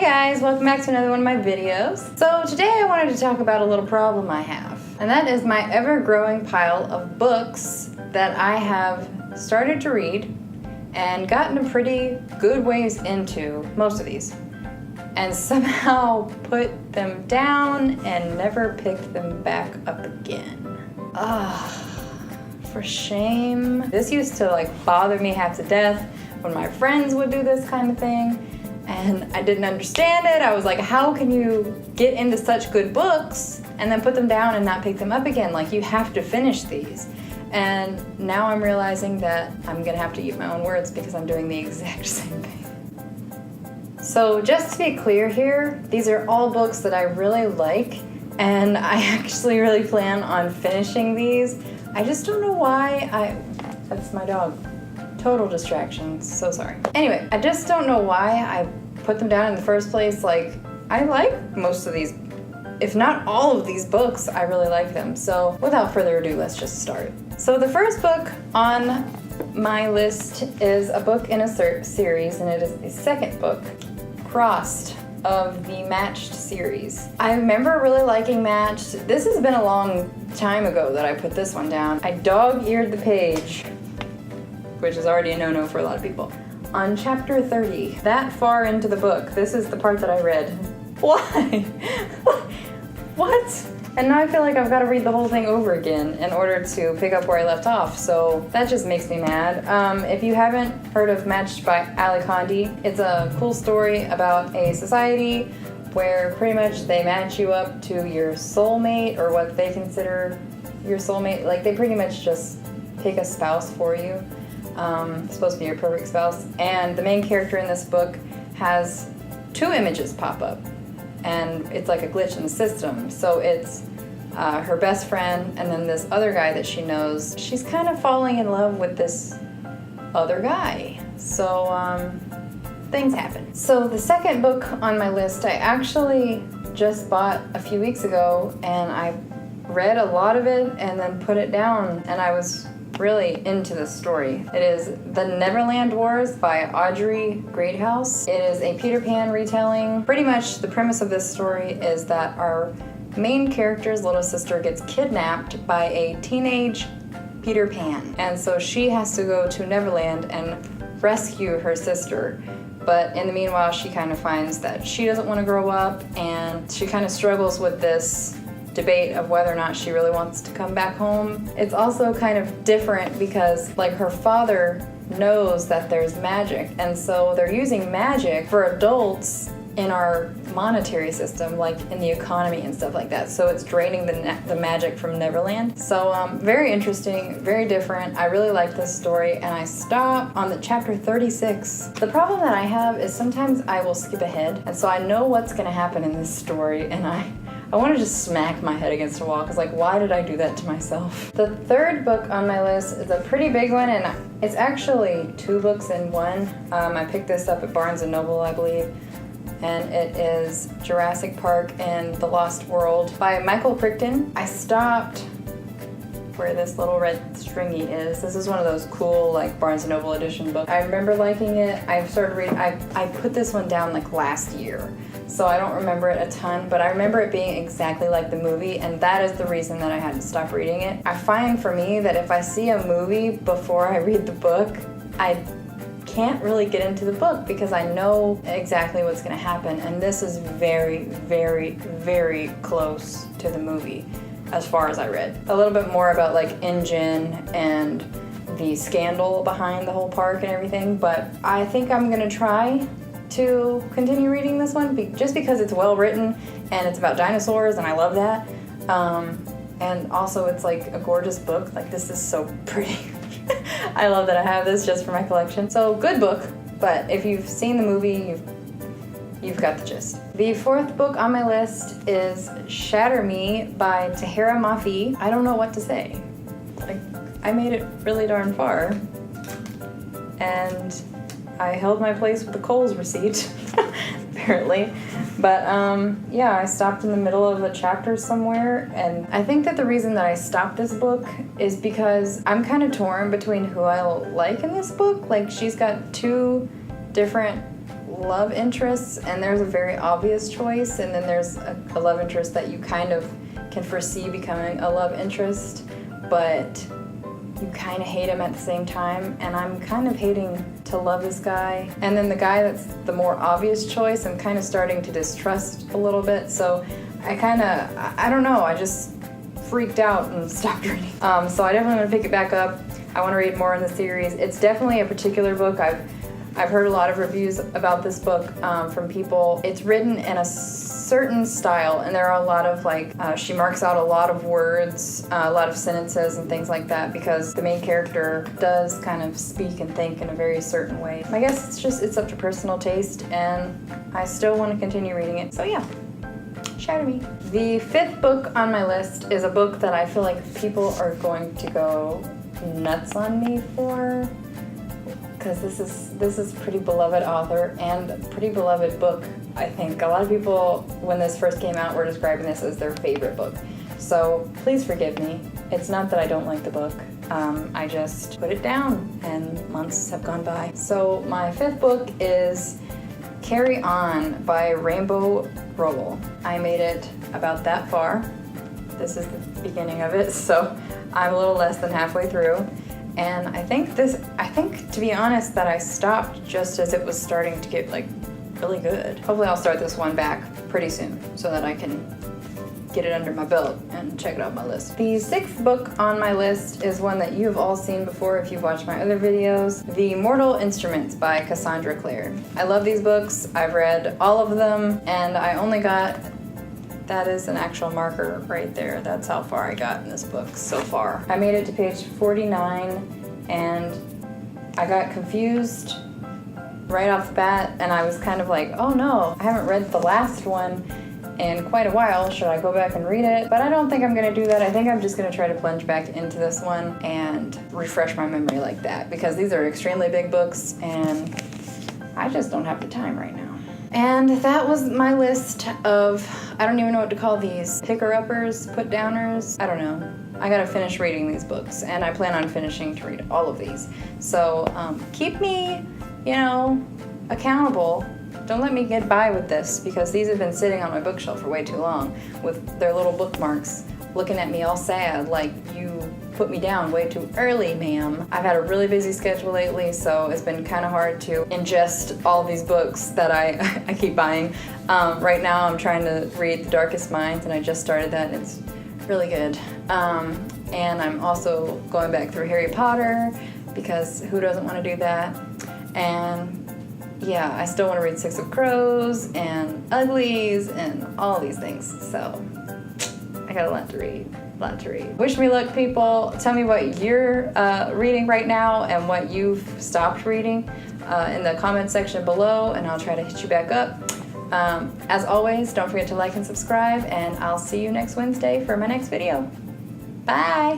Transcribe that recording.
guys, welcome back to another one of my videos. So today I wanted to talk about a little problem I have, and that is my ever-growing pile of books that I have started to read and gotten a pretty good ways into most of these, and somehow put them down and never picked them back up again. For shame. This used to bother me half to death when my friends would do this kind of thing. And I didn't understand it. I was like, how can you get into such good books and then put them down and not pick them up again? Like, you have to finish these. And now I'm realizing that I'm gonna have to eat my own words because I'm doing the exact same thing. So just to be clear here, these are all books that I really like, and I actually really plan on finishing these. I just don't know why that's my dog. Total distraction, so sorry. Anyway, I just don't know why I put them down in the first place. I like most of these, if not all of these books, I really like them. So without further ado, let's just start. So the first book on my list is a book in a series, and it is a second book, Crossed, of the Matched series. I remember really liking Matched. This has been a long time ago that I put this one down. I dog-eared the page, which is already a no-no for a lot of people, on chapter 30. That far into the book, this is the part that I read. Why? What? And now I feel like I've got to read the whole thing over again in order to pick up where I left off, so that just makes me mad. If you haven't heard of Matched by Ali Condi, it's a cool story about a society where pretty much they match you up to your soulmate, or what they consider your soulmate. Like, they pretty much just pick a spouse for you. It's supposed to be your perfect spouse, and the main character in this book has two images pop up, and it's like a glitch in the system. So it's her best friend and then this other guy that she knows. She's kind of falling in love with this other guy, so things happen. So the second book on my list I actually just bought a few weeks ago, and I read a lot of it and then put it down, and I was really into this story. It is The Neverland Wars by Audrey Greathouse. It is a Peter Pan retelling. Pretty much the premise of this story is that our main character's little sister gets kidnapped by a teenage Peter Pan, and so she has to go to Neverland and rescue her sister. But in the meanwhile, she kind of finds that she doesn't want to grow up, and she kind of struggles with this debate of whether or not she really wants to come back home. It's also kind of different because her father knows that there's magic, and so they're using magic for adults in our monetary system, like in the economy and stuff like that. So it's draining the magic from Neverland. So very interesting, very different. I really like this story, and I stopped on the chapter 36. The problem that I have is sometimes I will skip ahead, and so I know what's gonna happen in this story, and I want to just smack my head against a wall, because why did I do that to myself? The third book on my list is a pretty big one, and it's actually two books in one. I picked this up at Barnes & Noble, I believe, and it is Jurassic Park and the Lost World by Michael Crichton. I stopped where this little red stringy is. This is one of those cool Barnes & Noble edition books. I remember liking it. I started reading, I put this one down last year, so I don't remember it a ton, but I remember it being exactly like the movie, and that is the reason that I had to stop reading it. I find for me that if I see a movie before I read the book, I can't really get into the book because I know exactly what's going to happen, and this is very, very, very close to the movie as far as I read. A little bit more about InGen and the scandal behind the whole park and everything, but I think I'm going to try to continue reading this one just because it's well written and it's about dinosaurs, and I love that. And also it's a gorgeous book. This is so pretty. I love that I have this just for my collection. So good book, but if you've seen the movie, you've got the gist. The fourth book on my list is Shatter Me by Tahira Mafi. I don't know what to say. I made it really darn far, and I held my place with the Kohl's receipt, apparently. But yeah, I stopped in the middle of a chapter somewhere, and I think that the reason that I stopped this book is because I'm kind of torn between who I like in this book. She's got two different love interests, and there's a very obvious choice, and then there's a love interest that you kind of can foresee becoming a love interest, but you kind of hate him at the same time, and I'm kind of hating to love this guy. And then the guy that's the more obvious choice, I'm kind of starting to distrust a little bit, so I don't know, I just freaked out and stopped reading. So I definitely want to pick it back up. I want to read more in the series. It's definitely a particular book. I've heard a lot of reviews about this book from people. It's written in a certain style, and there are a lot of she marks out a lot of words, a lot of sentences and things like that, because the main character does kind of speak and think in a very certain way. I guess it's up to personal taste, and I still want to continue reading it. So yeah, Shatter Me. The 5th book on my list is a book that I feel like people are going to go nuts on me for, because this is pretty beloved author and pretty beloved book. I think a lot of people, when this first came out, were describing this as their favorite book. So please forgive me. It's not that I don't like the book. I just put it down and months have gone by. So my 5th book is Carry On by Rainbow Rowell. I made it about that far. This is the beginning of it, so I'm a little less than halfway through. And I think to be honest, that I stopped just as it was starting to get really good. Hopefully I'll start this one back pretty soon so that I can get it under my belt and check it off my list. The 6th book on my list is one that you've all seen before if you've watched my other videos, The Mortal Instruments by Cassandra Clare. I love these books. I've read all of them, and I only got, that is an actual marker right there. That's how far I got in this book so far. I made it to page 49, and I got confused right off the bat, and I was kind of like, oh no, I haven't read the last one in quite a while. Should I go back and read it? But I don't think I'm gonna do that. I think I'm just gonna try to plunge back into this one and refresh my memory like that, because these are extremely big books and I just don't have the time right now. And that was my list of, I don't even know what to call these, picker-uppers, put-downers, I don't know. I gotta finish reading these books, and I plan on finishing to read all of these. So keep me, accountable. Don't let me get by with this, because these have been sitting on my bookshelf for way too long with their little bookmarks looking at me all sad like you put me down way too early, ma'am. I've had a really busy schedule lately, so it's been kind of hard to ingest all these books that I keep buying. Right now I'm trying to read The Darkest Minds, and I just started that, and it's really good. And I'm also going back through Harry Potter, because who doesn't want to do that? And yeah, I still want to read Six of Crows and Uglies and all these things, so I got a lot to read. Wish me luck, people. Tell me what you're reading right now and what you've stopped reading in the comment section below, and I'll try to hit you back up. As always, don't forget to like and subscribe, and I'll see you next Wednesday for my next video. Bye!